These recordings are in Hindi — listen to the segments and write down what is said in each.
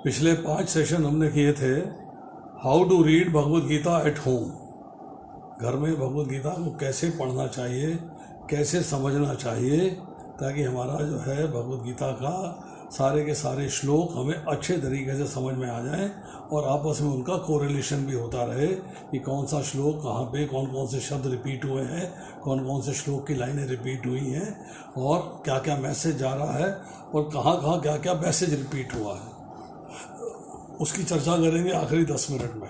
पिछले 5 सेशन हमने किए थे how to read Bhagavad Gita at home. घर में भगवद गीता को कैसे पढ़ना चाहिए, कैसे समझना चाहिए, ताकि हमारा जो है भगवद गीता का सारे के सारे श्लोक हमें अच्छे तरीके से समझ में आ जाएं और आपस में उनका कोरिलेशन भी होता रहे कि कौन सा श्लोक कहाँ पे कौन कौन से शब्द रिपीट हुए हैं, कौन कौन से श्लोक की लाइनें रिपीट हुई हैं और क्या क्या मैसेज जा रहा है और कहाँ कहाँ क्या क्या मैसेज रिपीट हुआ है। उसकी चर्चा करेंगे आखिरी 10 मिनट में।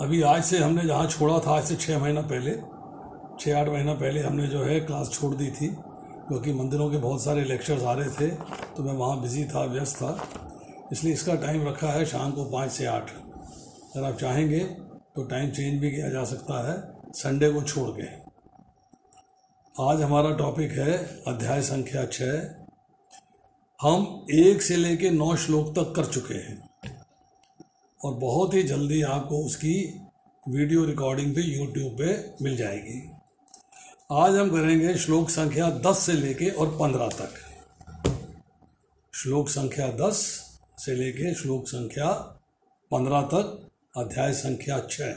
अभी आज से हमने जहाँ छोड़ा था, आज से 6 महीना पहले 6-8 महीना पहले हमने जो है क्लास छोड़ दी थी, क्योंकि मंदिरों के बहुत सारे लेक्चर्स आ रहे थे तो मैं वहाँ बिज़ी था, व्यस्त था, इसलिए इसका टाइम रखा है शाम को 5 से 8। अगर आप चाहेंगे तो टाइम चेंज भी किया जा सकता है संडे को छोड़ के। आज हमारा टॉपिक है अध्याय संख्या 6। हम 1 से लेके 9 श्लोक तक कर चुके हैं और बहुत ही जल्दी आपको उसकी वीडियो रिकॉर्डिंग भी यूट्यूब पे मिल जाएगी। आज हम करेंगे श्लोक संख्या 10 से लेके और 15 तक। श्लोक संख्या 10 से लेके श्लोक संख्या 15 तक, अध्याय संख्या 6।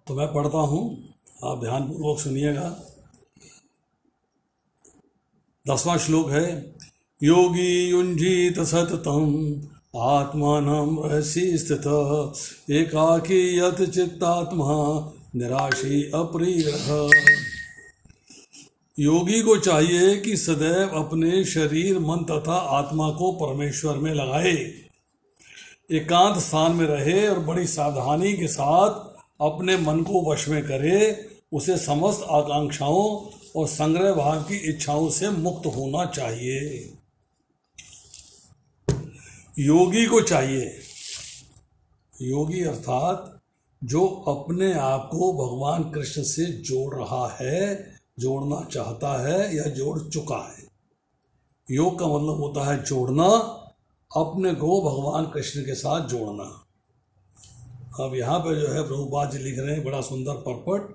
तो मैं पढ़ता हूँ, आप ध्यानपूर्वक सुनिएगा। 10वां श्लोक है, योगी युञ्जीत सततम आत्मानं रहसि स्थित एकाकी यत चित्तात्मा निराशी अपरिग्रह। योगी को चाहिए कि सदैव अपने शरीर, मन तथा आत्मा को परमेश्वर में लगाए, एकांत स्थान में रहे और बड़ी सावधानी के साथ अपने मन को वश में करे, उसे समस्त आकांक्षाओं और संग्रह भाव की इच्छाओं से मुक्त होना चाहिए। योगी को चाहिए, योगी अर्थात जो अपने आप को भगवान कृष्ण से जोड़ रहा है, जोड़ना चाहता है या जोड़ चुका है। योग का मतलब होता है जोड़ना, अपने को भगवान कृष्ण के साथ जोड़ना। अब यहाँ पे जो है प्रभुपाद जी लिख रहे हैं बड़ा सुंदर परपट,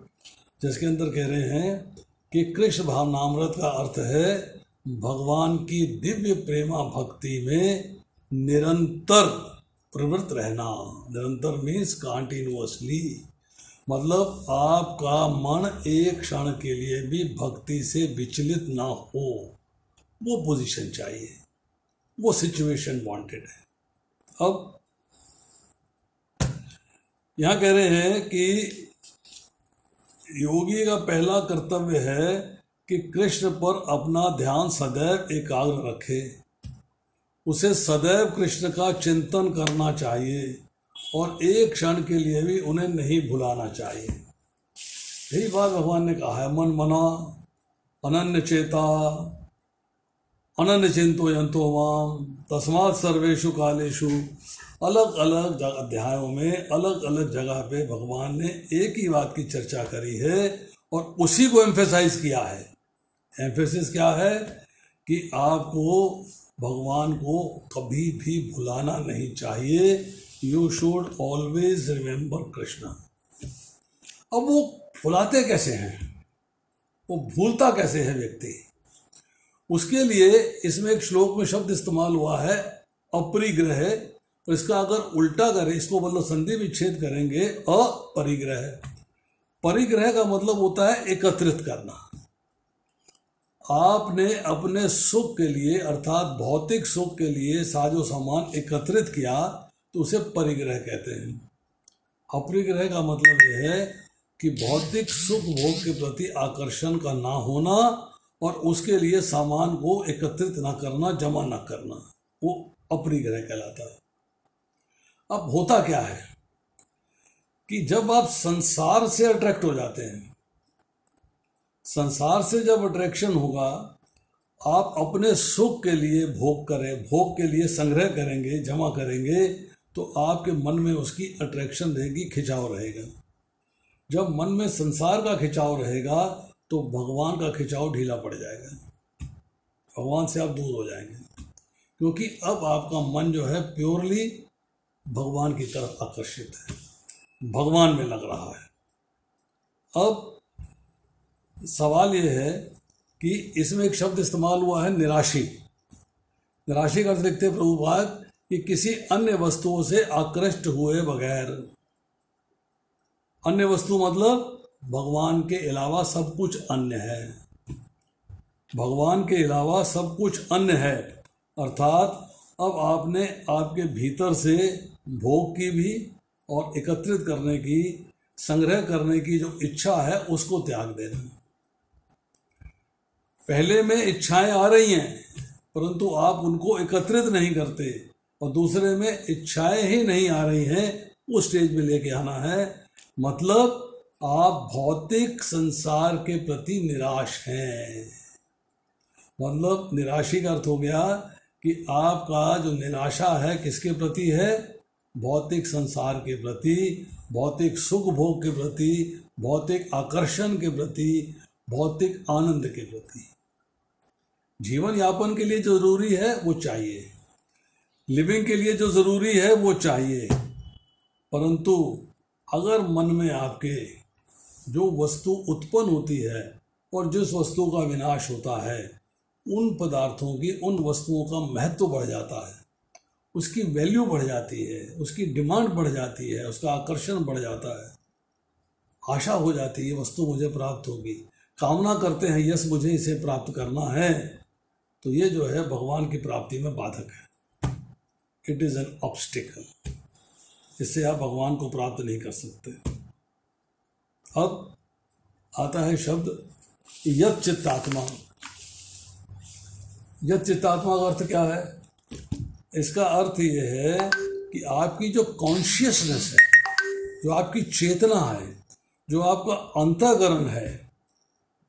जिसके अंदर कह रहे हैं कि कृष्ण भावनामृत का अर्थ है भगवान की दिव्य प्रेमा भक्ति में निरंतर प्रवृत्त रहना। निरंतर मीन्स कंटिन्यूअसली, मतलब आपका मन एक क्षण के लिए भी भक्ति से विचलित ना हो, वो पोजीशन चाहिए, वो सिचुएशन वांटेड है। अब यहाँ कह रहे हैं कि योगी का पहला कर्तव्य है कि कृष्ण पर अपना ध्यान सदैव एकाग्र रखे, उसे सदैव कृष्ण का चिंतन करना चाहिए और एक क्षण के लिए भी उन्हें नहीं भुलाना चाहिए। यही बात भगवान ने कहा है, मन मना अनन्य चेता अनन्य चिंतो यंतो माम तस्मात् सर्वेषु कालेषु। अलग अलग अध्यायों में अलग अलग जगह पे भगवान ने एक ही बात की चर्चा करी है और उसी को एम्फेसाइज किया है। एम्फेसिस क्या है कि आपको भगवान को कभी भी भुलाना नहीं चाहिए। You should always remember Krishna. अब वो भुलाते कैसे हैं, वो भूलता कैसे है व्यक्ति, उसके लिए इसमें एक श्लोक में शब्द इस्तेमाल हुआ है अपरिग्रह। तो इसका अगर उल्टा करें, इसको मतलब संधि विच्छेद करेंगे, अपरिग्रह। परिग्रह का मतलब होता है एकत्रित करना। आपने अपने सुख के लिए अर्थात भौतिक सुख के लिए साजो सामान एकत्रित किया तो उसे परिग्रह कहते हैं। अपरिग्रह का मतलब यह है कि भौतिक सुख भोग के प्रति आकर्षण का ना होना और उसके लिए सामान को एकत्रित ना करना, जमा ना करना, वो अपरिग्रह कहलाता है। अब होता क्या है कि जब आप संसार से अट्रैक्ट हो जाते हैं, संसार से जब अट्रैक्शन होगा, आप अपने सुख के लिए भोग करें, भोग के लिए संग्रह करेंगे, जमा करेंगे, तो आपके मन में उसकी अट्रैक्शन रहेगी, खिंचाव रहेगा। जब मन में संसार का खिंचाव रहेगा तो भगवान का खिंचाव ढीला पड़ जाएगा, भगवान से आप दूर हो जाएंगे, क्योंकि अब आपका मन जो है प्योरली भगवान की तरफ आकर्षित है, भगवान में लग रहा है। अब सवाल यह है कि इसमें एक शब्द इस्तेमाल हुआ है निराशी। निराशी का अर्थ लिखते हैं प्रभुपाद कि किसी अन्य वस्तुओं से आकृष्ट हुए बगैर। अन्य वस्तु मतलब भगवान के अलावा सब कुछ अन्य है। भगवान के अलावा सब कुछ अन्य है, अर्थात अब आपने आपके भीतर से भोग की भी और एकत्रित करने की, संग्रह करने की जो इच्छा है उसको त्याग देना। पहले में इच्छाएं आ रही हैं परंतु आप उनको एकत्रित नहीं करते, और दूसरे में इच्छाएं ही नहीं आ रही हैं, उस स्टेज में लेके आना है। मतलब आप भौतिक संसार के प्रति निराश हैं। मतलब निराशी का अर्थ हो गया कि आपका जो निराशा है किसके प्रति है? भौतिक संसार के प्रति, भौतिक सुख भोग के प्रति, भौतिक आकर्षण के प्रति, भौतिक आनंद के प्रति। जीवन यापन के लिए जो जरूरी है वो चाहिए, लिविंग के लिए जो जरूरी है वो चाहिए, परंतु अगर मन में आपके जो वस्तु उत्पन्न होती है और जिस वस्तु का विनाश होता है, उन पदार्थों की, उन वस्तुओं का महत्व बढ़ जाता है, उसकी वैल्यू बढ़ जाती है, उसकी डिमांड बढ़ जाती है, उसका आकर्षण बढ़ जाता है, आशा हो जाती है वस्तु मुझे प्राप्त होगी, कामना करते हैं यस मुझे इसे प्राप्त करना है, तो ये जो है भगवान की प्राप्ति में बाधक है। इट इज़ एन ऑब्स्टिकल, इससे आप भगवान को प्राप्त नहीं कर सकते। अब आता है शब्द यत् चित्तात्मा। यत् चित्तात्मा का अर्थ क्या है? इसका अर्थ ये है कि आपकी जो कॉन्शियसनेस है, जो आपकी चेतना है, जो आपका अंतःकरण है,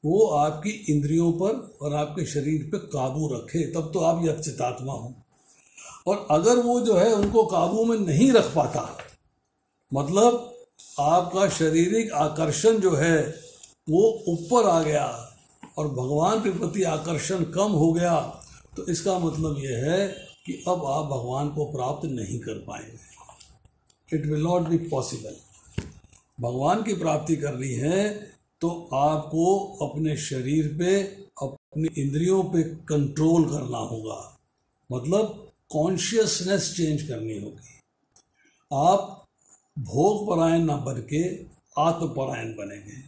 वो आपकी इंद्रियों पर और आपके शरीर पे काबू रखे, तब तो आप यत् चित्तात्मा हो। और अगर वो जो है उनको काबू में नहीं रख पाता, मतलब आपका शारीरिक आकर्षण जो है वो ऊपर आ गया और भगवान के प्रति आकर्षण कम हो गया, तो इसका मतलब ये है कि अब आप भगवान को प्राप्त नहीं कर पाएंगे। It will not be possible. भगवान की प्राप्ति करनी है तो आपको अपने शरीर पे, अपनी इंद्रियों पे कंट्रोल करना होगा, मतलब कॉन्शियसनेस चेंज करनी होगी। आप भोग परायण ना बन के आत्मपरायण बनेंगे।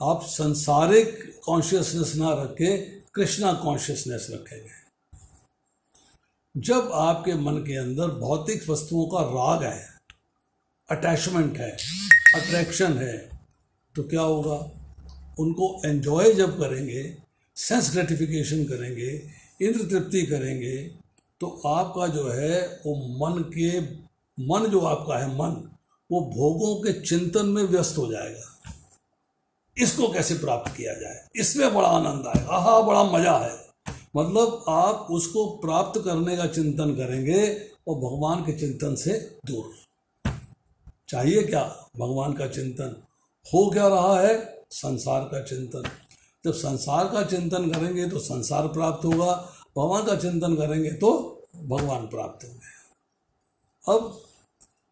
आप संसारिक कॉन्शियसनेस ना रख के कृष्णा कॉन्शियसनेस रखेंगे। जब आपके मन के अंदर भौतिक वस्तुओं का राग है, अटैचमेंट है, अट्रैक्शन है, तो क्या होगा? उनको एंजॉय जब करेंगे, सेंस ग्रेटिफिकेशन करेंगे, इंद्र तृप्ति करेंगे, तो आपका जो है वो मन जो आपका है मन, वो भोगों के चिंतन में व्यस्त हो जाएगा। इसको कैसे प्राप्त किया जाए, इसमें बड़ा आनंद आएगा, आहा बड़ा मजा है। मतलब आप उसको प्राप्त करने का चिंतन करेंगे और भगवान के चिंतन से दूर। चाहिए क्या? भगवान का चिंतन। हो क्या रहा है? संसार का चिंतन। जब संसार का चिंतन करेंगे तो संसार प्राप्त होगा, भगवान का चिंतन करेंगे तो भगवान प्राप्त होंगे। अब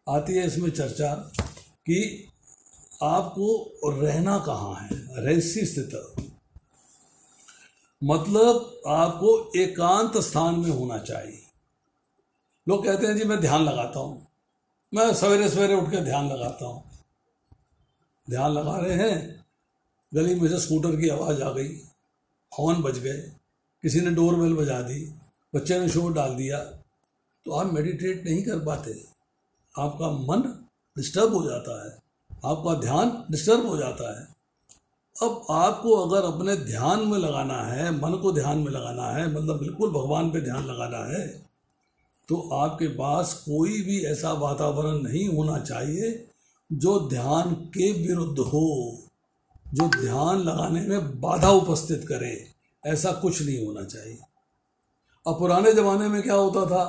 आती है इसमें चर्चा कि आपको रहना कहाँ है, रहस्य स्थिति। मतलब आपको एकांत स्थान में होना चाहिए। लोग कहते हैं जी मैं ध्यान लगाता हूँ, मैं सवेरे सवेरे उठ के ध्यान लगाता हूँ। ध्यान लगा रहे हैं, गली में से स्कूटर की आवाज़ आ गई, हॉर्न बज गए, किसी ने डोरबेल बजा दी, बच्चे ने शोर डाल दिया, तो आप मेडिटेट नहीं कर पाते। आपका मन डिस्टर्ब हो जाता है, आपका ध्यान डिस्टर्ब हो जाता है। अब आपको अगर अपने ध्यान में लगाना है, मन को ध्यान में लगाना है, मतलब बिल्कुल भगवान पे ध्यान लगाना है, तो आपके पास कोई भी ऐसा वातावरण नहीं होना चाहिए जो ध्यान के विरुद्ध हो, जो ध्यान लगाने में बाधा उपस्थित करे। ऐसा कुछ नहीं होना चाहिए। अब पुराने ज़माने में क्या होता था?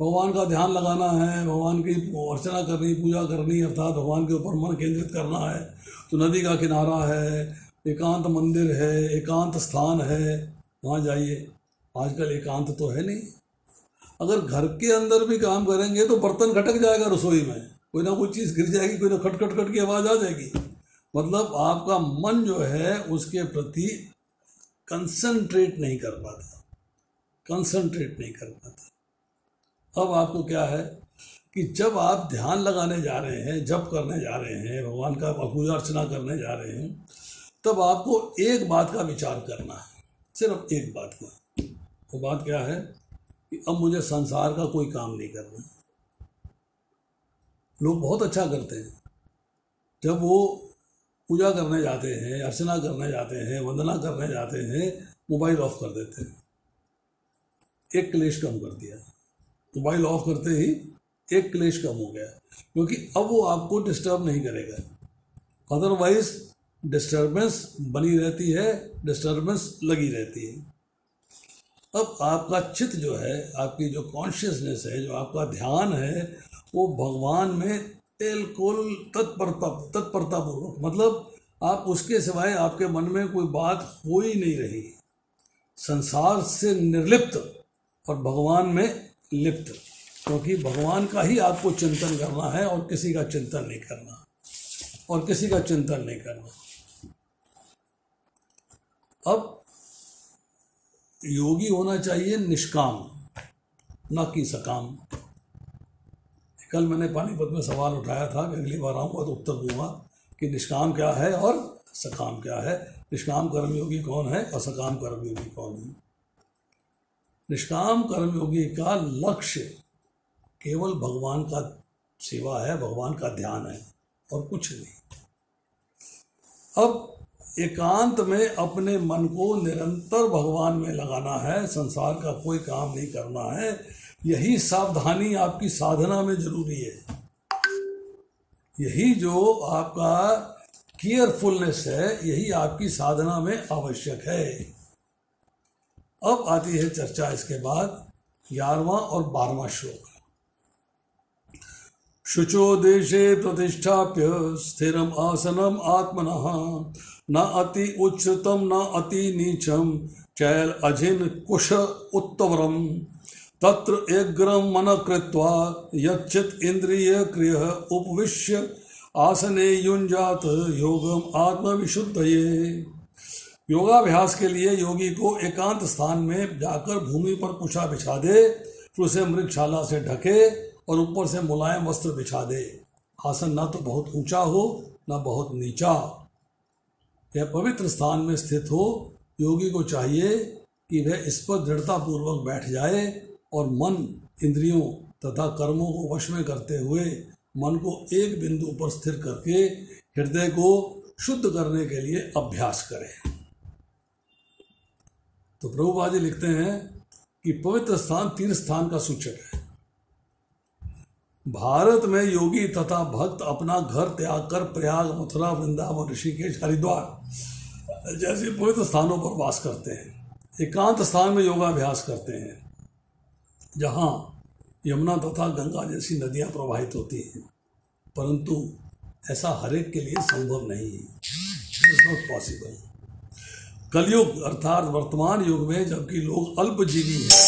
भगवान का ध्यान लगाना है, भगवान की अर्चना करनी, पूजा करनी, अर्थात भगवान के ऊपर मन केंद्रित करना है, तो नदी का किनारा है, एकांत मंदिर है, एकांत स्थान है, वहाँ जाइए। आजकल एकांत तो है नहीं। अगर घर के अंदर भी काम करेंगे तो बर्तन खटक जाएगा, रसोई में कोई ना कोई चीज़ गिर जाएगी, कोई ना खट खट खट की आवाज़ आ जाएगी। मतलब आपका मन जो है उसके प्रति कंसंट्रेट नहीं कर पाता। कंसंट्रेट नहीं कर पाता। अब आपको क्या है कि जब आप ध्यान लगाने जा रहे हैं, जप करने जा रहे हैं, भगवान का पूजा अर्चना करने जा रहे हैं, तब आपको एक बात का विचार करना है, सिर्फ एक बात का। वो बात क्या है कि अब मुझे संसार का कोई काम नहीं करना। लोग बहुत अच्छा करते हैं, जब वो पूजा करने जाते हैं, अर्चना करने जाते हैं, वंदना करने जाते हैं, मोबाइल ऑफ कर देते हैं। एक क्लेश कम कर दिया, मोबाइल ऑफ करते ही एक क्लेश कम हो गया, क्योंकि अब वो आपको डिस्टर्ब नहीं करेगा। अदरवाइज डिस्टर्बेंस बनी रहती है, डिस्टर्बेंस लगी रहती है। अब आपका चित्त जो है, आपकी जो कॉन्शियसनेस है, जो आपका ध्यान है, वो भगवान में बिल्कुल तत्परता पूर्वक, मतलब आप उसके सिवाय आपके मन में कोई बात हो ही नहीं रही, संसार से निर्लिप्त और भगवान में लिप्त, क्योंकि भगवान का ही आपको चिंतन करना है और किसी का चिंतन नहीं करना, और किसी का चिंतन नहीं करना। अब योगी होना चाहिए निष्काम, न कि सकाम। कल मैंने पानीपत में सवाल उठाया था कि अगली बार आऊँगा तो उत्तर दूंगा कि निष्काम क्या है और सकाम क्या है, निष्काम कर्मयोगी कौन है और सकाम कर्मयोगी कौन है। निष्काम कर्मयोगी का लक्ष्य केवल भगवान का सेवा है, भगवान का ध्यान है और कुछ नहीं। अब एकांत में अपने मन को निरंतर भगवान में लगाना है, संसार का कोई काम नहीं करना है। यही सावधानी आपकी साधना में जरूरी है। यही जो आपका केयरफुलनेस है, यही आपकी साधना में आवश्यक है। अब आती है चर्चा इसके बाद 11वां और 12वां श्लोक। शुचो देशे प्रतिष्ठाप्य स्थिरम आसनम आत्मनः न अति उच्चतम न अति नीचम चैल अजिन कुश उत्तवरम तत्र एग्रम मन कृत्वा यच्चित इंद्रिय क्रिय उपविश्य आसने युंजात योगम आत्मविशुद्धये। योगाभ्यास के लिए योगी को एकांत स्थान में जाकर भूमि पर कुशा बिछा दे, फिर उसे मृगशाला से ढके और ऊपर से मुलायम वस्त्र बिछा दे। आसन ना तो बहुत ऊंचा हो ना बहुत नीचा, यह पवित्र स्थान में स्थित हो। योगी को चाहिए कि वह इस पर दृढ़ता पूर्वक बैठ जाए और मन, इंद्रियों तथा कर्मों को वश में करते हुए मन को एक बिंदु पर स्थिर करके हृदय को शुद्ध करने के लिए अभ्यास करे। तो प्रभुपाद जी लिखते हैं कि पवित्र स्थान तीर्थ स्थान का सूचक है। भारत में योगी तथा भक्त अपना घर त्याग कर प्रयाग, मथुरा, वृंदावन, ऋषिकेश, हरिद्वार जैसे पवित्र स्थानों पर वास करते हैं। एकांत स्थान में योगाभ्यास करते हैं, जहाँ यमुना तथा गंगा जैसी नदियाँ प्रवाहित होती हैं, परंतु ऐसा हर एक के लिए संभव नहीं है। It is not possible. कलयुग अर्थात वर्तमान युग में जबकि लोग अल्पजीवी हैं,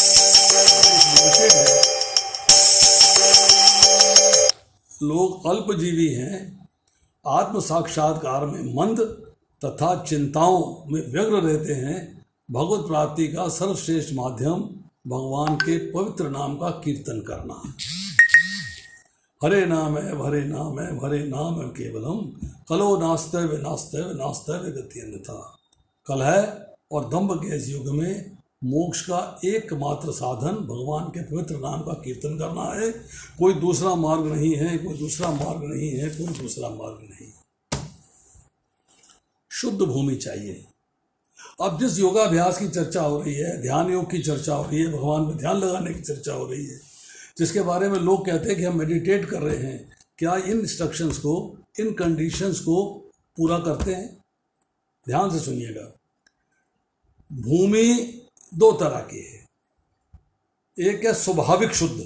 लोग अल्पजीवी हैं, आत्म साक्षात्कार में मंद तथा चिंताओं में व्यग्र रहते हैं, भगवत प्राप्ति का सर्वश्रेष्ठ माध्यम भगवान के पवित्र नाम का कीर्तन करना। हरे नाम है, हरे नाम है, हरे नाम है केवलम, कलो नास्ते नास्ते गति अन्यथा। कलह और दंभ के इस युग में मोक्ष का एकमात्र साधन भगवान के पवित्र नाम का कीर्तन करना है। कोई दूसरा मार्ग नहीं है, कोई दूसरा मार्ग नहीं है, कोई दूसरा मार्ग नहीं। शुद्ध भूमि चाहिए। अब जिस योगाभ्यास की चर्चा हो रही है, ध्यान योग की चर्चा हो रही है, भगवान में ध्यान लगाने की चर्चा हो रही है, जिसके बारे में लोग कहते हैं कि हम मेडिटेट कर रहे हैं, क्या इन इंस्ट्रक्शंस को, इन कंडीशंस को पूरा करते हैं? ध्यान से सुनिएगा। भूमि दो तरह की है। एक है स्वाभाविक शुद्ध,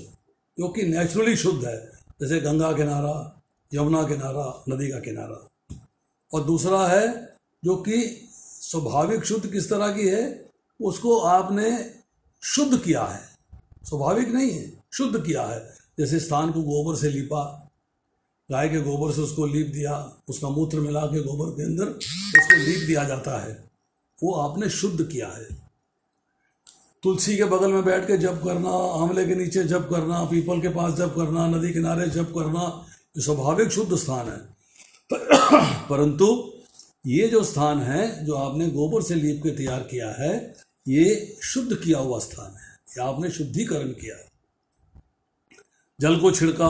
जो कि नेचुरली शुद्ध है, जैसे गंगा किनारा, यमुना किनारा, नदी का किनारा। और दूसरा है जो कि स्वाभाविक शुद्ध किस तरह की है, उसको आपने शुद्ध किया है, स्वाभाविक नहीं है, शुद्ध किया है। जैसे स्थान को गोबर से लीपा, गाय के गोबर से उसको लीप दिया, उसका मूत्र मिला के गोबर के अंदर उसको लीप दिया जाता है, वो आपने शुद्ध किया है। तुलसी के बगल में बैठ के जप करना, आंवले के नीचे जप करना, पीपल के पास जप करना, नदी किनारे जप करना, ये स्वाभाविक शुद्ध स्थान है। परंतु ये जो स्थान है जो आपने गोबर से लीप के तैयार किया है, ये शुद्ध किया हुआ स्थान है, ये आपने शुद्धिकरण किया। जल को छिड़का,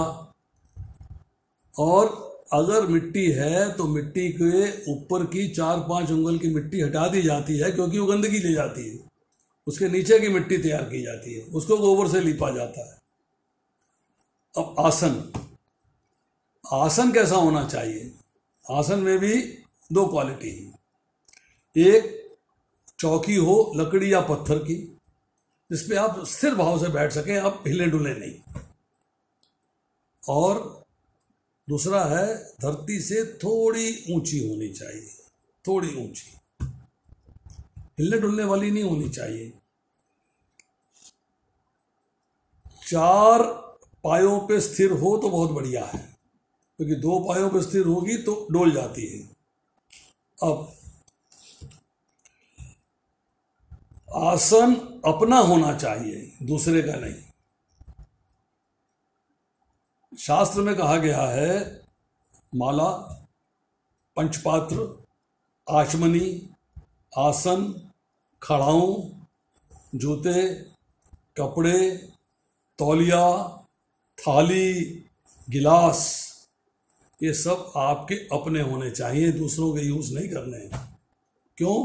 और अगर मिट्टी है तो मिट्टी के ऊपर की 4-5 उंगल की मिट्टी हटा दी जाती है, क्योंकि वो गंदगी ले जाती है। उसके नीचे की मिट्टी तैयार की जाती है, उसको गोबर से लीपा जाता है। अब आसन, आसन कैसा होना चाहिए? आसन में भी 2 क्वालिटी है। एक चौकी हो लकड़ी या पत्थर की, जिसपे आप स्थिर भाव से बैठ सकें, आप हिले डुले नहीं। और दूसरा है धरती से थोड़ी ऊंची होनी चाहिए, थोड़ी ऊंची, हिलने डुलने वाली नहीं होनी चाहिए। 4 पायों पे स्थिर हो तो बहुत बढ़िया है, क्योंकि 2 पायों पे स्थिर होगी तो डोल जाती है। अब आसन अपना होना चाहिए, दूसरे का नहीं। शास्त्र में कहा गया है माला, पंचपात्र, आचमनी, आसन, खड़ाऊं, जूते, कपड़े, तौलिया, थाली, गिलास, ये सब आपके अपने होने चाहिए, दूसरों के यूज नहीं करने हैं। क्यों?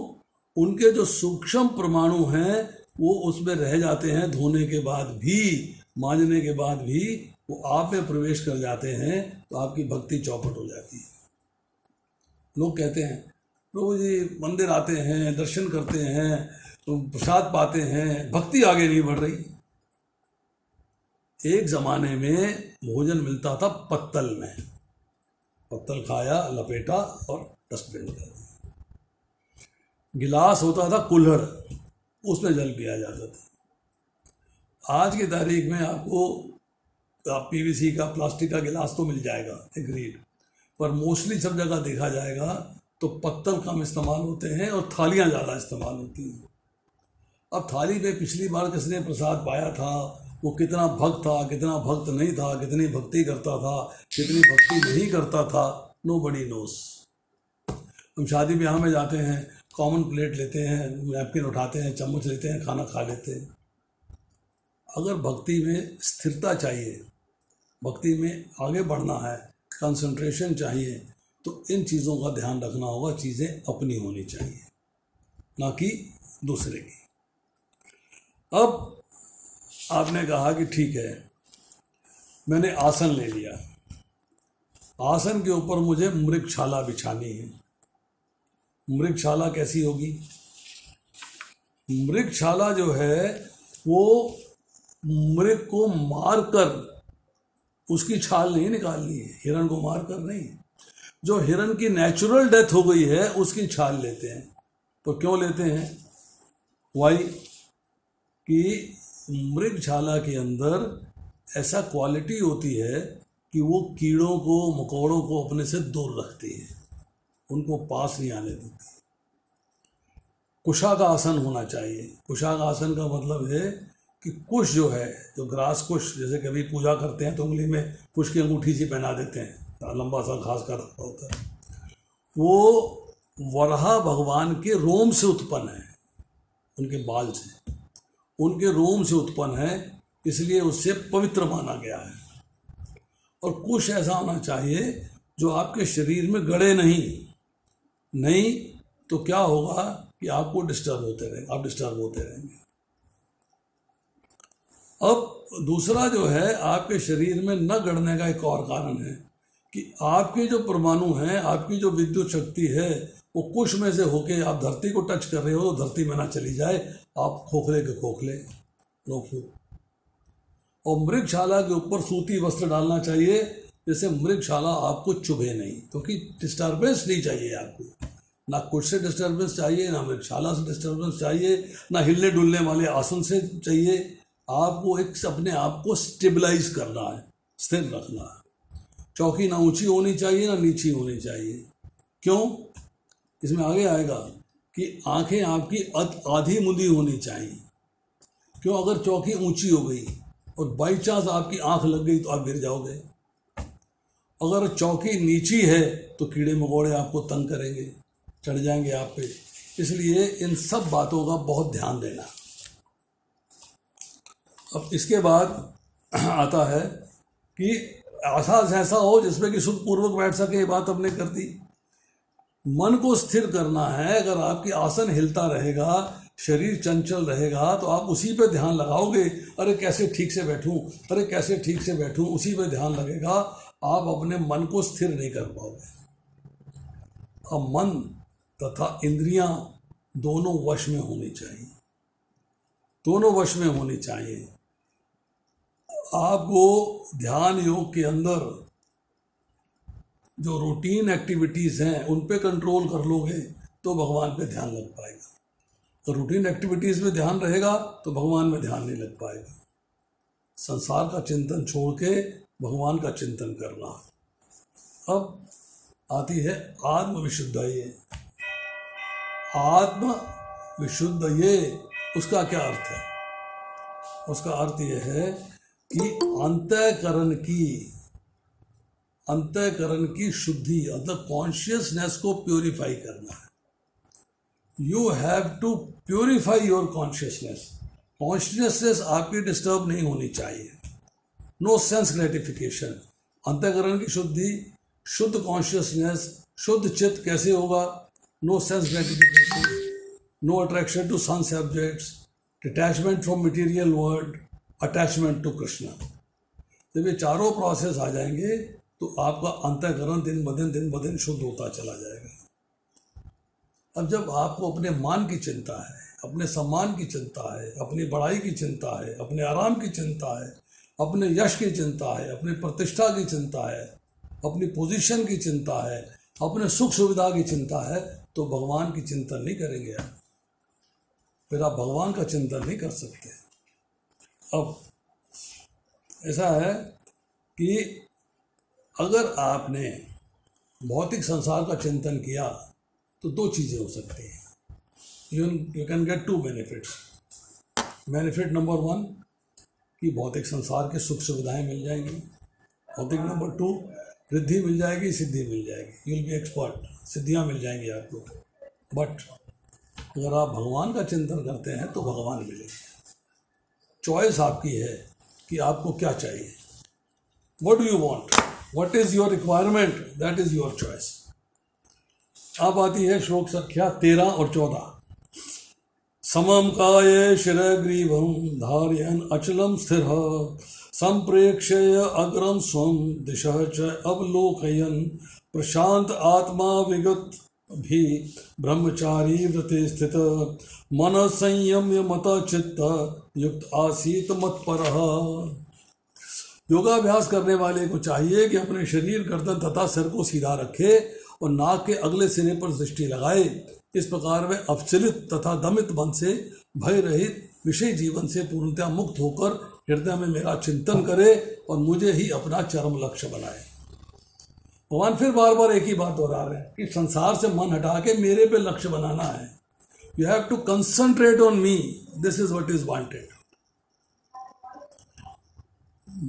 उनके जो सूक्ष्म परमाणु हैं वो उसमें रह जाते हैं, धोने के बाद भी, मांजने के बाद भी वो आप में प्रवेश कर जाते हैं, तो आपकी भक्ति चौपट हो जाती है। लोग कहते हैं प्रभु जी मंदिर आते हैं, दर्शन करते हैं, तो प्रसाद पाते हैं, भक्ति आगे नहीं बढ़ रही। एक जमाने में भोजन मिलता था पत्तल में, पत्तल खाया, लपेटा और डस्टबिन कर दिया। गिलास होता था कुल्हड़, उसमें जल पिया जाता था। आज की तारीख में आपको पीवीसी का, प्लास्टिक का गिलास तो मिल जाएगा, एग्रीड, पर मोस्टली सब जगह देखा जाएगा तो पत्तल कम इस्तेमाल होते हैं और थालियाँ ज़्यादा इस्तेमाल होती हैं। अब थाली पे पिछली बार किसने प्रसाद पाया था, वो कितना भक्त था, कितना भक्त नहीं था, कितनी भक्ति करता था, कितनी भक्ति नहीं करता था, नोबडी नोस। हम शादी ब्याह में जाते हैं, कॉमन प्लेट लेते हैं, नैपकिन उठाते हैं, चम्मच लेते हैं, खाना खा लेते हैं। अगर भक्ति में स्थिरता चाहिए, भक्ति में आगे बढ़ना है, कंसंट्रेशन चाहिए, तो इन चीज़ों का ध्यान रखना होगा। चीज़ें अपनी होनी चाहिए, ना कि दूसरे की। अब आपने कहा कि ठीक है, मैंने आसन ले लिया, आसन के ऊपर मुझे मृगशाला बिछानी है। मृगशाला कैसी होगी? मृगशाला जो है वो मृग को मारकर उसकी छाल नहीं निकालनी है, हिरण को मारकर नहीं। जो हिरण की नेचुरल डेथ हो गई है उसकी छाल लेते हैं। तो क्यों लेते हैं? वाई कि मृगशाला के अंदर ऐसा क्वालिटी होती है कि वो कीड़ों को, मकोड़ों को अपने से दूर रखती है, उनको पास नहीं आने देती। कुशा का आसन होना चाहिए। कुशा का आसन का मतलब है कि कुश जो है, जो ग्रास कुश, जैसे कभी पूजा करते हैं तो उंगली में कुश की अंगूठी सी पहना देते हैं, लंबा सा घास का रखा होता है, वो वराह भगवान के रोम से उत्पन्न है, उनके बाल से, उनके रोम से उत्पन्न है, इसलिए उससे पवित्र माना गया है। और कुश ऐसा होना चाहिए जो आपके शरीर में गड़े नहीं तो क्या होगा कि आपको डिस्टर्ब होते रहेंगे, आप डिस्टर्ब होते रहेंगे। अब दूसरा जो है, आपके शरीर में न गड़ने का एक और कारण है कि आपके जो परमाणु हैं, आपकी जो विद्युत शक्ति है, वो कुश में से होके आप धरती को टच कर रहे हो तो धरती में ना चली जाए, आप खोखले के खोखले, नो फूड। और मृगशाला के ऊपर सूती वस्त्र डालना चाहिए, जैसे मृगशाला आपको चुभे नहीं, क्योंकि डिस्टर्बेंस नहीं चाहिए आपको। ना कुश से डिस्टर्बेंस चाहिए, ना मृगशाला से डिस्टर्बेंस चाहिए, ना हिलने डुलने वाले आसन से चाहिए। आपको एक अपने आप को स्टेबलाइज करना है, स्थिर रखना है। चौकी ना ऊंची होनी चाहिए, ना नीची होनी चाहिए। क्यों? इसमें आगे आएगा कि आंखें आपकी आधी मुंदी होनी चाहिए। क्यों? अगर चौकी ऊंची हो गई और बाई चांस आपकी आंख लग गई तो आप गिर जाओगे। अगर चौकी नीची है तो कीड़े मकोड़े आपको तंग करेंगे, चढ़ जाएंगे आप पे। इसलिए इन सब बातों का बहुत ध्यान देना। अब इसके बाद आता है कि आसन ऐसा हो जिसमें कि सुख पूर्वक बैठ सके। ये बात हमने कर दी। मन को स्थिर करना है। अगर आपकी आसन हिलता रहेगा, शरीर चंचल रहेगा, तो आप उसी पे ध्यान लगाओगे। अरे कैसे ठीक से बैठूं, अरे कैसे ठीक से बैठूं, उसी पे ध्यान लगेगा। आप अपने मन को स्थिर नहीं कर पाओगे। अब मन तथा इंद्रियां दोनों वश में होनी चाहिए, दोनों वश में होनी चाहिए। आपको ध्यान योग के अंदर जो रूटीन एक्टिविटीज़ हैं उन पे कंट्रोल कर लोगे तो भगवान पे ध्यान लग पाएगा। तो रूटीन एक्टिविटीज़ में ध्यान रहेगा तो भगवान में ध्यान नहीं लग पाएगा। संसार का चिंतन छोड़ के भगवान का चिंतन करना। अब आती है आत्म विशुद्धये। आत्म विशुद्धये, उसका क्या अर्थ है? उसका अर्थ यह है कि अंतःकरण की शुद्धि, मतलब कॉन्शियसनेस को प्योरीफाई करना है। You have to purify your consciousness. Consciousness आपकी डिस्टर्ब नहीं होनी चाहिए। No sense gratification. अंतःकरण की शुद्धि, शुद्ध कॉन्शियसनेस, शुद्ध चित्त कैसे होगा? No sense gratification, no attraction to sense objects, detachment from material world, attachment to Krishna. जब ये चारों प्रोसेस आ जाएंगे तो आपका अंतःकरण दिन ब दिन शुद्ध होता चला जाएगा। अब जब आपको अपने मान की चिंता है, अपने सम्मान की चिंता है, अपनी बढ़ाई की चिंता है, अपने आराम की चिंता है, अपने यश की चिंता है, अपनी प्रतिष्ठा की चिंता है, अपनी पोजीशन की चिंता है, अपने सुख सुविधा की चिंता है, तो भगवान की चिंतन नहीं करेंगे आप। फिर आप भगवान का चिंतन नहीं कर सकते। अब ऐसा है कि अगर आपने भौतिक संसार का चिंतन किया तो दो चीज़ें हो सकती हैं। You can get two benefits. Benefit number 1 कि भौतिक संसार के सुख सुविधाएं मिल जाएंगी। भौतिक नंबर 2 रिद्धि मिल जाएगी, सिद्धि मिल जाएगी। यू विल बी एक्सपर्ट, सिद्धियां मिल जाएंगी आपको। बट अगर आप भगवान का चिंतन करते हैं तो भगवान मिलेंगे। चॉइस आपकी है कि आपको क्या चाहिए। What do you want, what is your requirement, that is your choice. अब आती है श्लोक संख्या 13 और 14। समम काये शिरग्रीवं धारयन् अचलं स्थिरः संप्रेक्ष्य अग्रम स्वं दिशः च अवलोकयन् प्रशांत आत्मा विगत भी ब्रह्मचारी व्रते स्थित मन संयम्य मत चित्त युक्त आसीत मत्परः। योगाभ्यास करने वाले को चाहिए कि अपने शरीर, गर्दन तथा सिर को सीधा रखे और नाक के अगले सिरे पर दृष्टि लगाए। इस प्रकार में अवचलित तथा दमित मन से, भय रहित विषय जीवन से पूर्णतया मुक्त होकर हृदय में मेरा चिंतन करे और मुझे ही अपना चरम लक्ष्य बनाए। भगवान फिर बार बार एक ही बात दोहरा रहे हैं कि संसार से मन हटा के मेरे पे लक्ष्य बनाना है। You have to concentrate on me, this is what is wanted.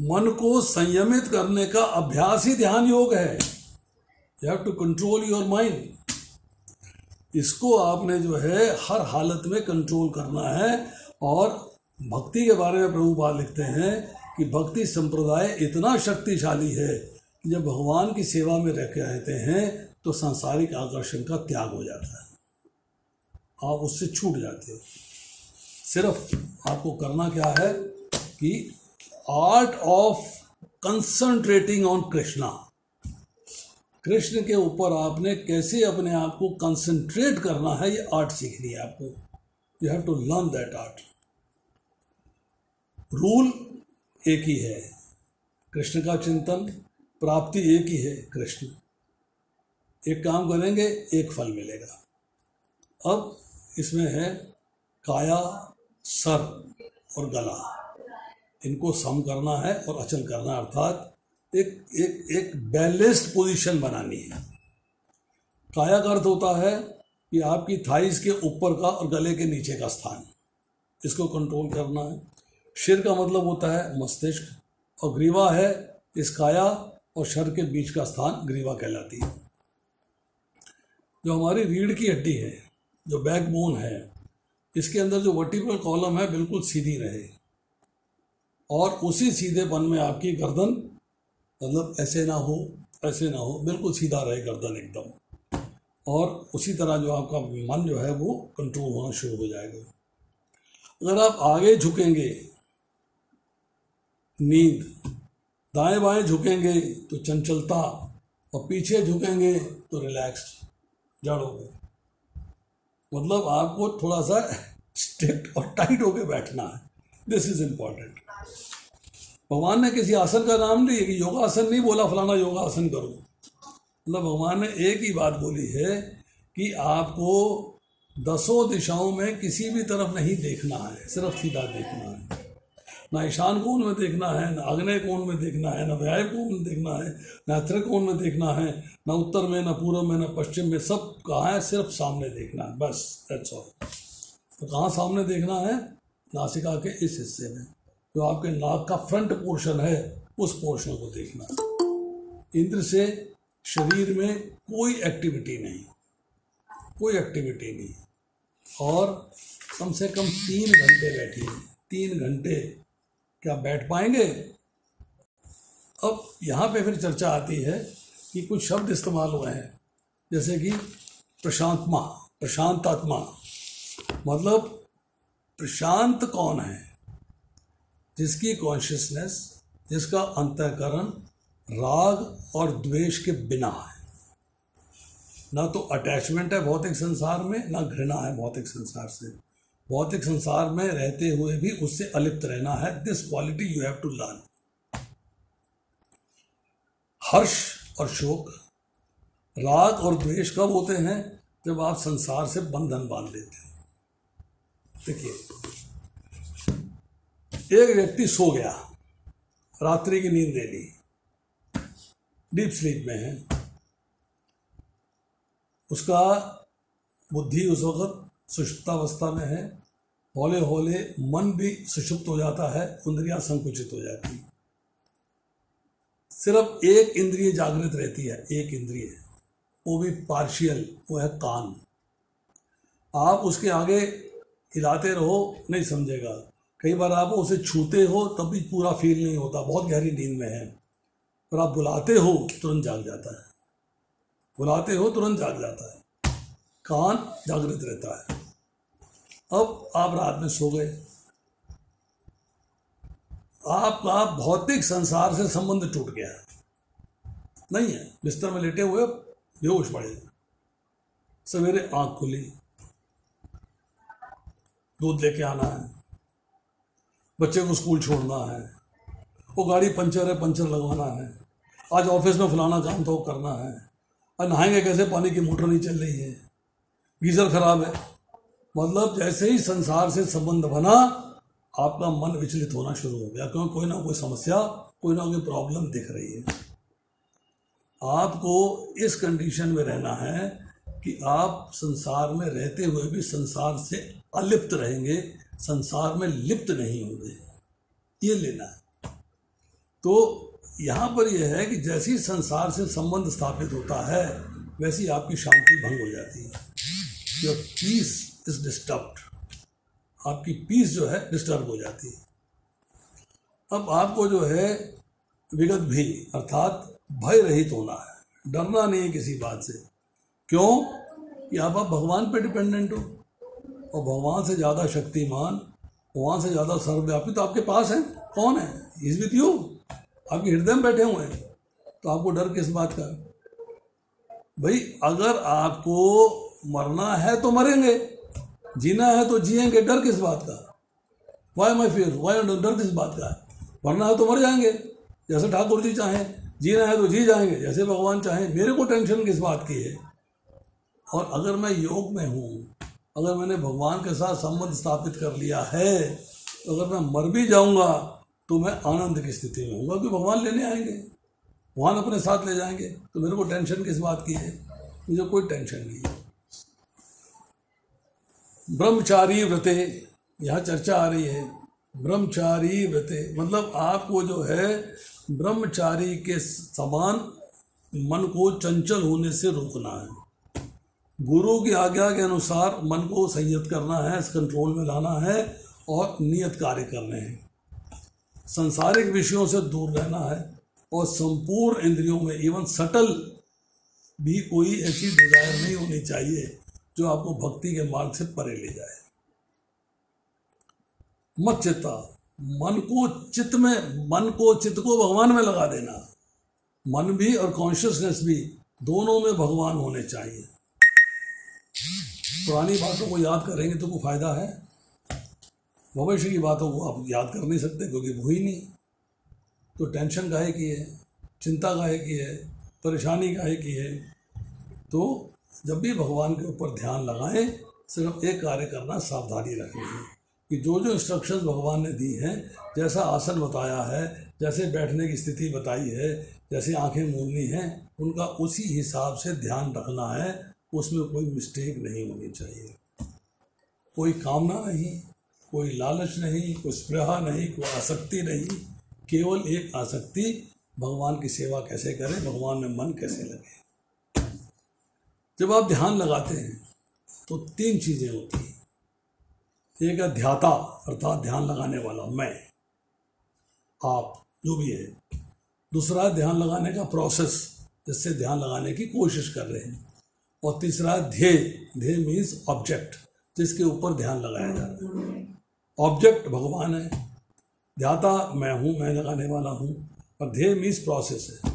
मन को संयमित करने का अभ्यास ही ध्यान योग है। You have to control your mind. इसको आपने जो है हर हालत में कंट्रोल करना है। और भक्ति के बारे में प्रभुपाद लिखते हैं कि भक्ति संप्रदाय इतना शक्तिशाली है कि जब भगवान की सेवा में रहते हैं तो सांसारिक आकर्षण का त्याग हो जाता है, आप उससे छूट जाते हो। सिर्फ आपको करना क्या है कि art of concentrating on Krishna, Krishna के ऊपर आपने कैसे अपने आप को कंसंट्रेट करना है, ये आर्ट सीखनी है आपको। You have to learn that art. Rule एक ही है, कृष्ण का चिंतन, प्राप्ति एक ही है, कृष्ण। एक काम करेंगे एक फल मिलेगा। अब इसमें है काया, सर और गला, इनको सम करना है और अचल करना, अर्थात एक बैलेंस्ड पोजीशन बनानी है। काया का अर्थ होता है कि आपकी थाइस के ऊपर का और गले के नीचे का स्थान, इसको कंट्रोल करना है। शिर का मतलब होता है मस्तिष्क, और ग्रीवा है इस काया और शर के बीच का स्थान ग्रीवा कहलाती है। जो हमारी रीढ़ की हड्डी है, जो बैकबोन है, इसके अंदर जो वर्टिब्रल कॉलम है बिल्कुल सीधी रहे, और उसी सीधेपन में आपकी गर्दन, मतलब ऐसे ना हो ऐसे ना हो, बिल्कुल सीधा रहे गर्दन एकदम, और उसी तरह जो आपका मन जो है वो कंट्रोल होना शुरू हो जाएगा। अगर आप आगे झुकेंगे नींद, दाएं बाएं झुकेंगे तो चंचलता, और पीछे झुकेंगे तो रिलैक्स्ड जड़ हो गए। मतलब आपको थोड़ा सा स्ट्रिक्ट और टाइट होके बैठना है। This is important. भगवान ने किसी आसन का नाम नहीं, कि योगासन नहीं बोला फलाना योगासन करो। मतलब भगवान ने एक ही बात बोली है कि आपको 10 दिशाओं में किसी भी तरफ नहीं देखना है, सिर्फ सीधा देखना है। ना ईशान कोण में देखना है, ना आग्नेय कोण में देखना है, ना वायव्य कोण में देखना है, ना उत्तर कोण में देखना है, ना उत्तर में, ना पूर्व में, ना पश्चिम में। सब कहाँ है? सिर्फ सामने देखना है, बस, दैट्स ऑल। तो कहाँ सामने देखना है? नासिका के इस हिस्से में, जो आपके नाक का फ्रंट पोर्शन है, उस पोर्शन को देखना है। इंद्र से शरीर में कोई एक्टिविटी नहीं, कोई एक्टिविटी नहीं, और कम से कम 3 घंटे बैठिए। 3 घंटे क्या बैठ पाएंगे? अब यहाँ पे फिर चर्चा आती है कि कुछ शब्द इस्तेमाल हुए हैं, जैसे कि प्रशांतमा, प्रशांतात्मा। मतलब प्रशांत कौन है? जिसकी कॉन्शियसनेस, जिसका अंतःकरण राग और द्वेष के बिना है। ना तो अटैचमेंट है भौतिक संसार में, ना घृणा है भौतिक संसार से। भौतिक संसार में रहते हुए भी उससे अलिप्त रहना है। This quality you have to learn. हर्ष और शोक, राग और द्वेष कब होते हैं? जब आप संसार से बंधन बांध लेते हैं। देखिए, एक व्यक्ति सो गया, रात्रि की नींद ले ली, डीप स्लीप में है, उसका बुद्धि उस वक्त सुषुप्तावस्था में है, हौले हौले मन भी सुषुप्त हो जाता है, इंद्रियां संकुचित हो जाती है। सिर्फ एक इंद्रिय जागृत रहती है, एक इंद्रिय, वो भी पार्शियल, वो है कान। आप उसके आगे हिलाते रहो, नहीं समझेगा। कई बार आप उसे छूते हो तब भी पूरा फील नहीं होता, बहुत गहरी नींद में है, पर आप बुलाते हो तुरंत जाग जाता है, बुलाते हो तुरंत जाग जाता है, कान जागृत रहता है। अब आप रात में सो गए, आपका भौतिक संसार से संबंध टूट गया, नहीं है, बिस्तर में लेटे हुए बेहोश पड़े। सवेरे आंख खुली, दूध लेके आना है, बच्चे को स्कूल छोड़ना है, वो गाड़ी पंचर है, पंचर लगवाना है, आज ऑफिस में फलाना काम तो करना है, और नहाएंगे कैसे, पानी की मोटर नहीं चल रही है, गीजर खराब है। मतलब जैसे ही संसार से संबंध बना, आपका मन विचलित होना शुरू हो गया, क्योंकि कोई ना कोई समस्या, कोई ना कोई प्रॉब्लम दिख रही है। आपको इस कंडीशन में रहना है कि आप संसार में रहते हुए भी संसार से अलिप्त रहेंगे, संसार में लिप्त नहीं होंगे, ये लेना है। तो यहाँ पर यह है कि जैसी संसार से संबंध स्थापित होता है, वैसी आपकी शांति भंग हो जाती है। योर पीस इज डिस्टर्ब्ड, आपकी पीस जो है डिस्टर्ब हो जाती है। अब आपको जो है विगत भी, अर्थात भय रहित होना है, डरना नहीं है किसी बात से। क्यों? कि आप भगवान पे डिपेंडेंट हो, और भगवान से ज़्यादा शक्तिमान, भगवान से ज़्यादा सर्वव्यापी तो आपके पास है। कौन है? इज विथ यू, आपके हृदय में बैठे हुए हैं। तो आपको डर किस बात का? भाई अगर आपको मरना है तो मरेंगे, जीना है तो जिएंगे, डर किस बात का? वाई माई फियर, वाई डर किस बात का? मरना है तो मर जाएंगे जैसे ठाकुर जी चाहें, जीना है तो जी जाएंगे जैसे भगवान चाहें, मेरे को टेंशन किस बात की है? और अगर मैं योग में हूँ, अगर मैंने भगवान के साथ संबंध स्थापित कर लिया है, तो अगर मैं मर भी जाऊँगा तो मैं आनंद की स्थिति में हूँगा, क्योंकि भगवान लेने आएंगे, भगवान अपने साथ ले जाएंगे। तो मेरे को टेंशन किस बात की है? मुझे कोई टेंशन नहीं है। ब्रह्मचारी व्रते, यहाँ चर्चा आ रही है ब्रह्मचारी व्रते, मतलब आपको जो है ब्रह्मचारी के समान मन को चंचल होने से रोकना है। गुरु की आज्ञा के अनुसार मन को संयत करना है, कंट्रोल में लाना है और नियत कार्य करने हैं। संसारिक विषयों से दूर रहना है और संपूर्ण इंद्रियों में इवन सटल भी कोई ऐसी डिजायर नहीं होनी चाहिए जो आपको भक्ति के मार्ग से परे ले जाए। मत चित्ता, मन को चित्त को भगवान में लगा देना। मन भी और कॉन्शियसनेस भी दोनों में भगवान होने चाहिए। पुरानी बातों को याद करेंगे तो कोई फायदा है? भविष्य की बातों को आप याद कर नहीं सकते क्योंकि हुई नहीं। तो टेंशन काहे की है, चिंता काहे की है, परेशानी काहे की है? तो जब भी भगवान के ऊपर ध्यान लगाएं, सिर्फ एक कार्य करना, सावधानी रखनी है कि जो जो इंस्ट्रक्शंस भगवान ने दी हैं, जैसा आसन बताया है, जैसे बैठने की स्थिति बताई है, जैसे आंखें मूंदनी हैं, उनका उसी हिसाब से ध्यान रखना है। उसमें कोई मिस्टेक नहीं होनी चाहिए। कोई कामना नहीं, कोई लालच नहीं, कोई स्पृहा नहीं, कोई आसक्ति नहीं, केवल एक आसक्ति, भगवान की सेवा कैसे करें, भगवान में मन कैसे लगे। जब आप ध्यान लगाते हैं तो 3 चीज़ें होती हैं। एक है ध्याता, अर्थात ध्यान लगाने वाला, मैं, आप, जो भी है। दूसरा है ध्यान लगाने का प्रोसेस, जिससे ध्यान लगाने की कोशिश कर रहे हैं। और तीसरा है ध्येय। ध्येय मीन्स ऑब्जेक्ट, जिसके ऊपर ध्यान लगाया जा रहा है। ऑब्जेक्ट भगवान है, ध्याता मैं हूँ, मैं लगाने वाला हूँ, और ध्येय मीन्स प्रोसेस है।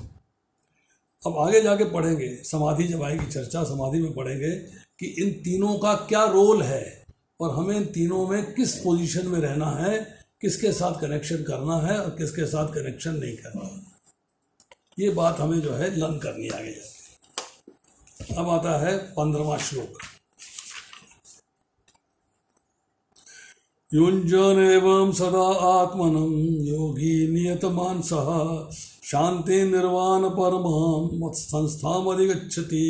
अब आगे जाके पढ़ेंगे, समाधि जब आएगी चर्चा, समाधि में पढ़ेंगे कि इन तीनों का क्या रोल है और हमें इन तीनों में किस पोजीशन में रहना है, किसके साथ कनेक्शन करना है और किसके साथ कनेक्शन नहीं करना है। ये बात हमें जो है लर्न करनी आगे जाके। अब आता है 15वां श्लोक। युञ्जन एवं सदा आत्मनं योगी नियतमानसः शांति निर्वाण परमां मत संस्थाम अधिगच्छति।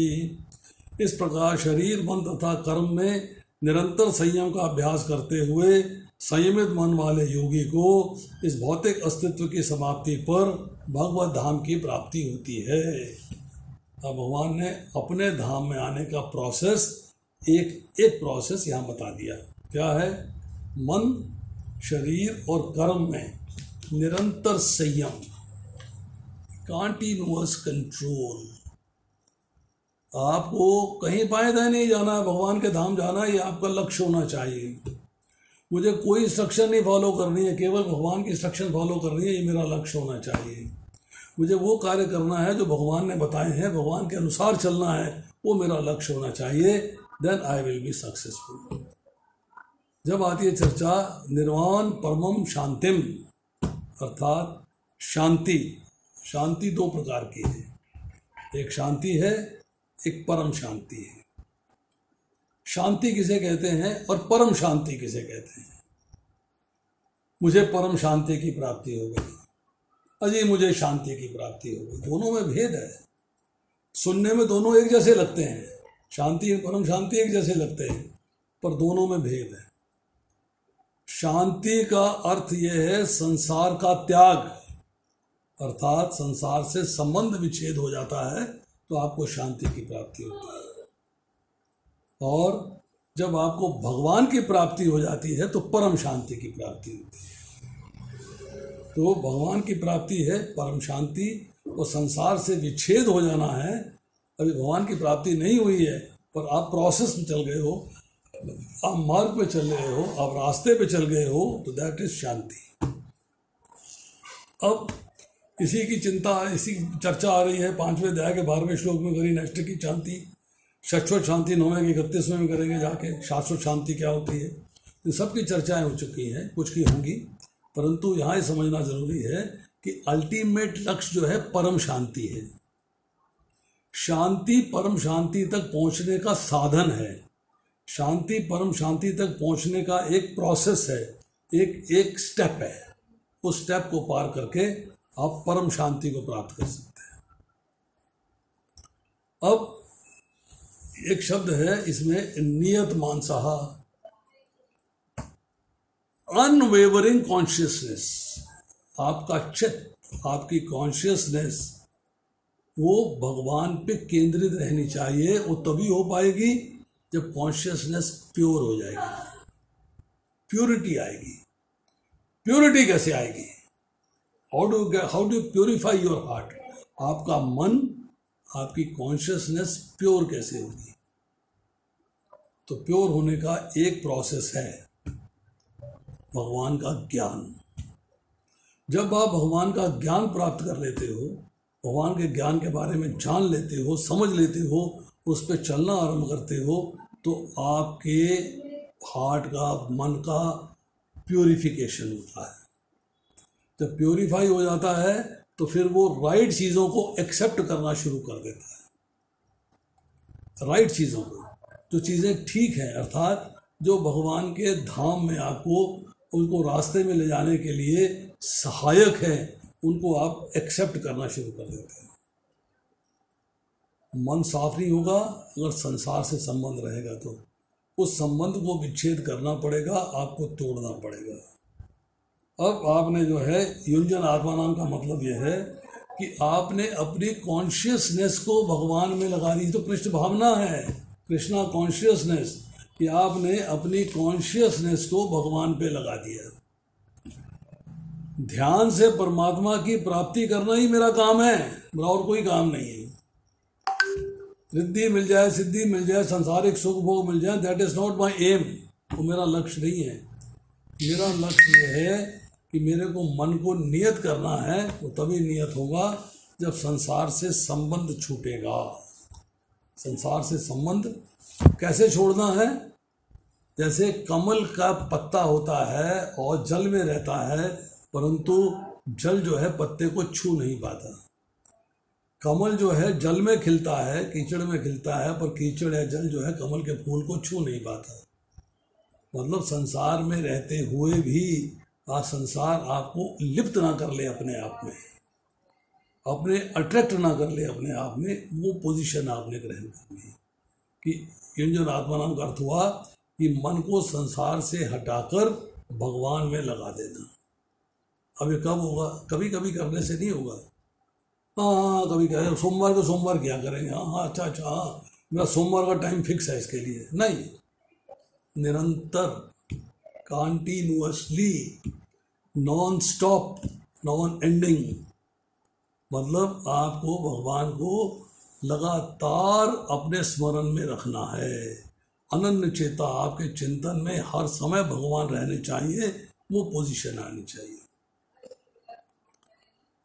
इस प्रकार शरीर, मन तथा कर्म में निरंतर संयम का अभ्यास करते हुए संयमित मन वाले योगी को इस भौतिक अस्तित्व की समाप्ति पर भगवत धाम की प्राप्ति होती है। अब भगवान ने अपने धाम में आने का प्रोसेस, एक प्रोसेस यहाँ बता दिया। क्या है? मन, शरीर और कर्म में निरंतर संयम, कंटिन्यूअस कंट्रोल। आपको कहीं पायदा नहीं जाना है, भगवान के धाम जाना, ये आपका लक्ष्य होना चाहिए। मुझे कोई इंस्ट्रक्शन नहीं फॉलो करनी है, केवल भगवान की इंस्ट्रक्शन फॉलो करनी है, ये मेरा लक्ष्य होना चाहिए। मुझे वो कार्य करना है जो भगवान ने बताए हैं, भगवान के अनुसार चलना है, वो मेरा लक्ष्य होना चाहिए। Then I will be successful. जब आती है चर्चा निर्वाण परमम शांतिम, अर्थात शांति। शांति 2 प्रकार की है, एक शांति है, एक परम शांति है। शांति किसे कहते हैं और परम शांति किसे कहते हैं? मुझे परम शांति की प्राप्ति हो गई, अजी मुझे शांति की प्राप्ति हो गई। दोनों में भेद है। सुनने में दोनों एक जैसे लगते हैं, शांति और परम शांति एक जैसे लगते हैं, पर दोनों में भेद है। शांति का अर्थ यह है संसार का त्याग, अर्थात संसार से संबंध विच्छेद हो जाता है तो आपको शांति की प्राप्ति होती है। और जब आपको भगवान की प्राप्ति हो जाती है तो परम शांति की प्राप्ति होती है। तो भगवान की प्राप्ति है परम शांति, और संसार से विच्छेद हो जाना है। अभी भगवान की प्राप्ति नहीं हुई है, पर आप प्रोसेस में चल गए हो, आप मार्ग पे चल रहे हो, आप रास्ते पे चल गए हो, तो दैट इज शांति। अब इसी की चिंता, इसी चर्चा आ रही है 5वें अध्याय के 12वें श्लोक में, करी नेक्स्ट की शांति, शाश्वत शांति 9वें के 31वें में करेंगे जाके, शाश्वत शांति क्या होती है। इन सब की चर्चाएं हो चुकी हैं, कुछ की होंगी, परंतु यहाँ ये समझना जरूरी है कि अल्टीमेट लक्ष्य जो है परम शांति है। शांति परम शांति तक पहुँचने का साधन है। शांति परम शांति तक पहुँचने का एक प्रोसेस है, एक स्टेप है। उस स्टेप को पार करके आप परम शांति को प्राप्त कर सकते हैं। अब एक शब्द है इसमें, नियत मानसः। अनवेवरिंग कॉन्शियसनेस, आपका चित्त, आपकी कॉन्शियसनेस वो भगवान पे केंद्रित रहनी चाहिए। वो तभी हो पाएगी जब कॉन्शियसनेस प्योर हो जाएगी, प्योरिटी आएगी। प्योरिटी कैसे आएगी? How do purify your heart? आपका मन, आपकी कॉन्शियसनेस प्योर कैसे होगी? तो प्योर होने का एक प्रोसेस है भगवान का ज्ञान। जब आप भगवान का ज्ञान प्राप्त कर लेते हो, भगवान के ज्ञान के बारे में जान लेते हो, समझ लेते हो, उस पर चलना आरंभ करते हो, तो आपके हार्ट का, मन का प्योरिफिकेशन होता है। जब प्योरीफाई हो जाता है तो फिर वो राइट चीज़ों को एक्सेप्ट करना शुरू कर देता है। राइट चीज़ों को, जो चीज़ें ठीक हैं, अर्थात जो भगवान के धाम में आपको, उनको रास्ते में ले जाने के लिए सहायक है, उनको आप एक्सेप्ट करना शुरू कर देते हैं। मन साफ नहीं होगा अगर संसार से संबंध रहेगा तो उस संबंध को विच्छेद करना पड़ेगा, आपको तोड़ना पड़ेगा। अब आपने जो है युंजन आत्मा नाम का मतलब यह है कि आपने अपनी कॉन्शियसनेस को भगवान में लगा दी। तो कृष्ण भावना है, कृष्णा कॉन्शियसनेस, कि आपने अपनी कॉन्शियसनेस को भगवान पे लगा दिया। ध्यान से परमात्मा की प्राप्ति करना ही मेरा काम है, मेरा और कोई काम नहीं है। रिद्धि मिल जाए, सिद्धि मिल जाए, संसारिक सुख भोग मिल जाए, that is not my aim. वो मेरा लक्ष्य नहीं है। मेरा लक्ष्य यह है कि मेरे को मन को नियत करना है। वो तभी नियत होगा जब संसार से संबंध छूटेगा। संसार से संबंध कैसे छोड़ना है? जैसे कमल का पत्ता होता है और जल में रहता है, परंतु जल जो है पत्ते को छू नहीं पाता। कमल जो है जल में खिलता है, कीचड़ में खिलता है, पर कीचड़ या जल जो है कमल के फूल को छू नहीं पाता। मतलब संसार में रहते हुए भी आज संसार आपको लिप्त ना कर ले अपने आप में, अपने अट्रैक्ट ना कर ले अपने आप में, वो पोजीशन आपने ग्रहण करनी है। कि युंजन आत्मा नाम का अर्थ हुआ कि मन को संसार से हटाकर भगवान में लगा देना। अब ये कब होगा? कभी कभी करने से नहीं होगा। हाँ, कभी कहें सोमवार को सोमवार क्या करेंगे, हाँ अच्छा अच्छा, हाँ मेरा सोमवार का टाइम फिक्स है इसके लिए, नहीं। निरंतर, continuously, non stop, non ending. मतलब आपको भगवान को लगातार अपने स्मरण में रखना है। अनन्य चेता, आपके चिंतन में हर समय भगवान रहने चाहिए, वो पोजीशन आनी चाहिए।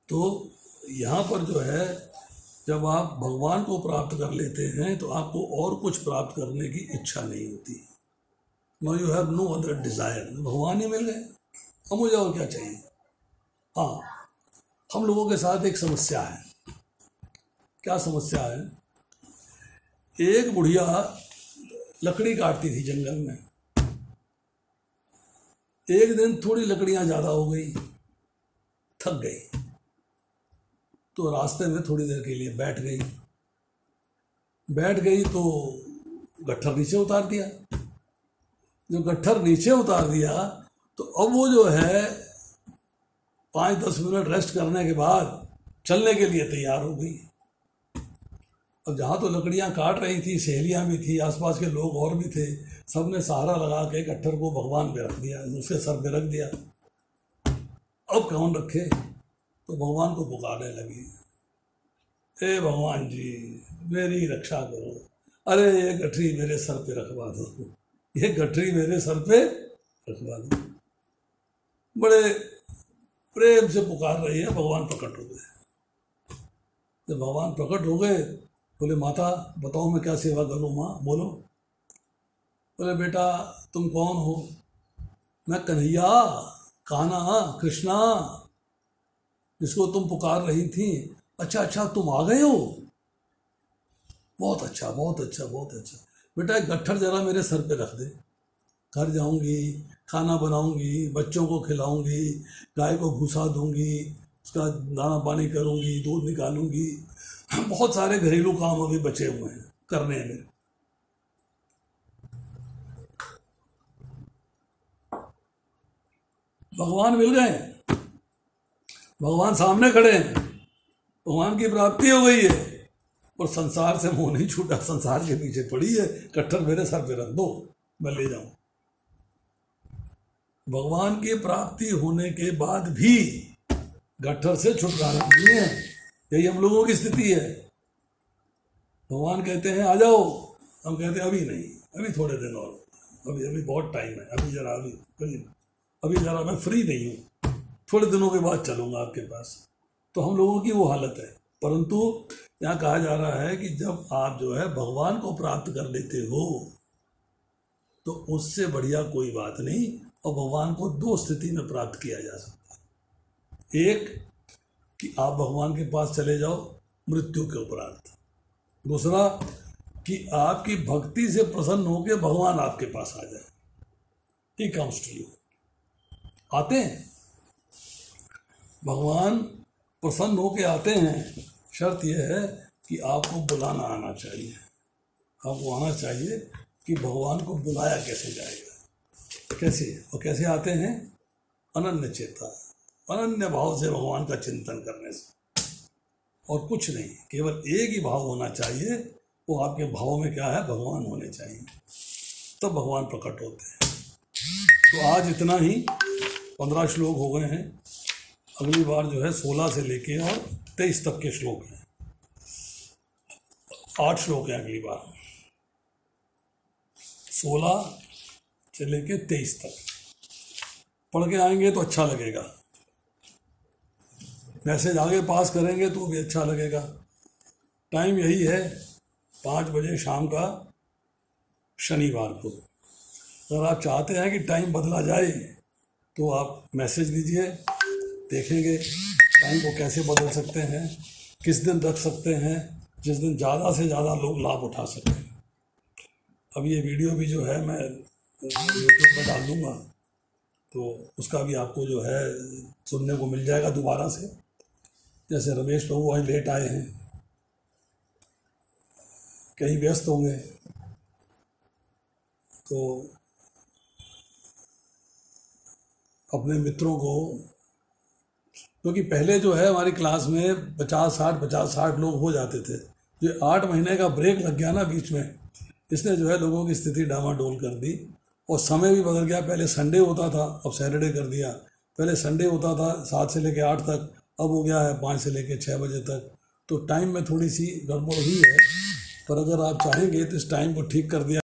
तो यहाँ पर जो है, जब आप भगवान को प्राप्त कर लेते हैं तो आपको और कुछ प्राप्त करने की इच्छा नहीं होती। No you have no other desire. भगवान ही मिल गए, अब मुझे और क्या चाहिए। हाँ, हम लोगों के साथ एक समस्या है। क्या समस्या है? एक बुढ़िया लकड़ी काटती थी जंगल में। एक दिन थोड़ी लकड़ियां ज़्यादा हो गई, थक गई, तो रास्ते में थोड़ी देर के लिए बैठ गई तो गट्ठर नीचे उतार दिया। जो गट्ठर नीचे उतार दिया तो अब वो जो है 5-10 मिनट रेस्ट करने के बाद चलने के लिए तैयार हो गई। अब जहाँ तो लकड़ियाँ काट रही थी, सहेलियाँ भी थी, आसपास के लोग और भी थे, सबने सहारा लगा के गट्ठर को भगवान पे रख दिया, उसके सर पे रख दिया। अब कौन रखे? तो भगवान को पुकारने लगी, हे भगवान जी मेरी रक्षा करो, अरे ये गठरी मेरे सर पे रखवा दो, ये गठरी मेरे सर पे रखवा दो। बड़े प्रेम से पुकार रही है, भगवान प्रकट हो गए। जब भगवान प्रकट हो गए, बोले माता बताओ मैं क्या सेवा करूँ? माँ बोलो। बोले बेटा तुम कौन हो? मैं कन्हैया, कान्हा, कृष्णा, जिसको तुम पुकार रही थी। अच्छा अच्छा, तुम आ गए हो, बहुत अच्छा बहुत अच्छा बहुत अच्छा। बेटा एक गट्ठर जरा मेरे सर पे रख दे, घर जाऊंगी, खाना बनाऊंगी, बच्चों को खिलाऊंगी, गाय को भूसा दूंगी, उसका दाना पानी करूंगी, दूध निकालूंगी, बहुत सारे घरेलू काम अभी बचे हुए हैं, करने हैं मेरे। भगवान मिल गए, भगवान सामने खड़े हैं, भगवान की प्राप्ति हो गई है और संसार से मुंह नहीं छूटा, संसार के पीछे पड़ी है, कट्टर मेरे सर पे रख दो, मैं ले जाऊं। भगवान की प्राप्ति होने के बाद भी गट्ठर से छुटकारा नहीं है। यही हम लोगों की स्थिति है। भगवान कहते हैं आ जाओ, हम कहते हैं अभी नहीं, अभी थोड़े दिन और, अभी बहुत टाइम है, अभी जरा मैं फ्री नहीं हूँ, थोड़े दिनों के बाद चलूंगा आपके पास। तो हम लोगों की वो हालत है। परंतु यहाँ कहा जा रहा है कि जब आप जो है भगवान को प्राप्त कर लेते हो तो उससे बढ़िया कोई बात नहीं। और भगवान को दो स्थिति में प्राप्त किया जा सकता है। एक कि आप भगवान के पास चले जाओ मृत्यु के उपरांत, दूसरा कि आपकी भक्ति से प्रसन्न होकर भगवान आपके पास आ जाए। ही कम्स टू यू, आते हैं भगवान, प्रसन्न होके आते हैं। शर्त यह है कि आपको बुलाना आना चाहिए। आपको आना चाहिए कि भगवान को बुलाया कैसे जाएगा, कैसे, और कैसे आते हैं? अनन्य चेता, अनन्य भाव से भगवान का चिंतन करने से, और कुछ नहीं, केवल एक ही भाव होना चाहिए। वो आपके भाव में क्या है? भगवान होने चाहिए, तब भगवान प्रकट होते हैं। तो आज इतना ही, 15 श्लोक हो गए हैं। अगली बार जो है 16 से लेके और 23 तक के श्लोक हैं। 8 श्लोक हैं अगली बार, 16 से लेके 23 तक पढ़ के आएंगे तो अच्छा लगेगा। मैसेज आगे पास करेंगे तो भी अच्छा लगेगा। टाइम यही है, 5 बजे शाम का, शनिवार को। अगर आप चाहते हैं कि टाइम बदला जाए तो आप मैसेज दीजिए, देखेंगे टाइम को कैसे बदल सकते हैं, किस दिन रख सकते हैं जिस दिन ज़्यादा से ज़्यादा लोग लाभ उठा सकें। अब ये वीडियो भी जो है मैं यूट्यूब पर डाल दूँगा, तो उसका भी आपको जो है सुनने को मिल जाएगा दोबारा से। जैसे रमेश प्रभु आज लेट आए हैं, कहीं व्यस्त होंगे, तो अपने मित्रों को, क्योंकि पहले जो है हमारी क्लास में 50-60 लोग हो जाते थे। जो 8 महीने का ब्रेक लग गया ना बीच में, इसने जो है लोगों की स्थिति डामाडोल कर दी। और समय भी बदल गया, पहले संडे होता था, अब सैटरडे कर दिया। पहले संडे होता था 7 से लेकर 8 तक, अब हो गया है 5 से लेकर 6 बजे तक। तो टाइम में थोड़ी सी गड़बड़ हुई है, पर अगर आप चाहेंगे तो इस टाइम को ठीक कर दिया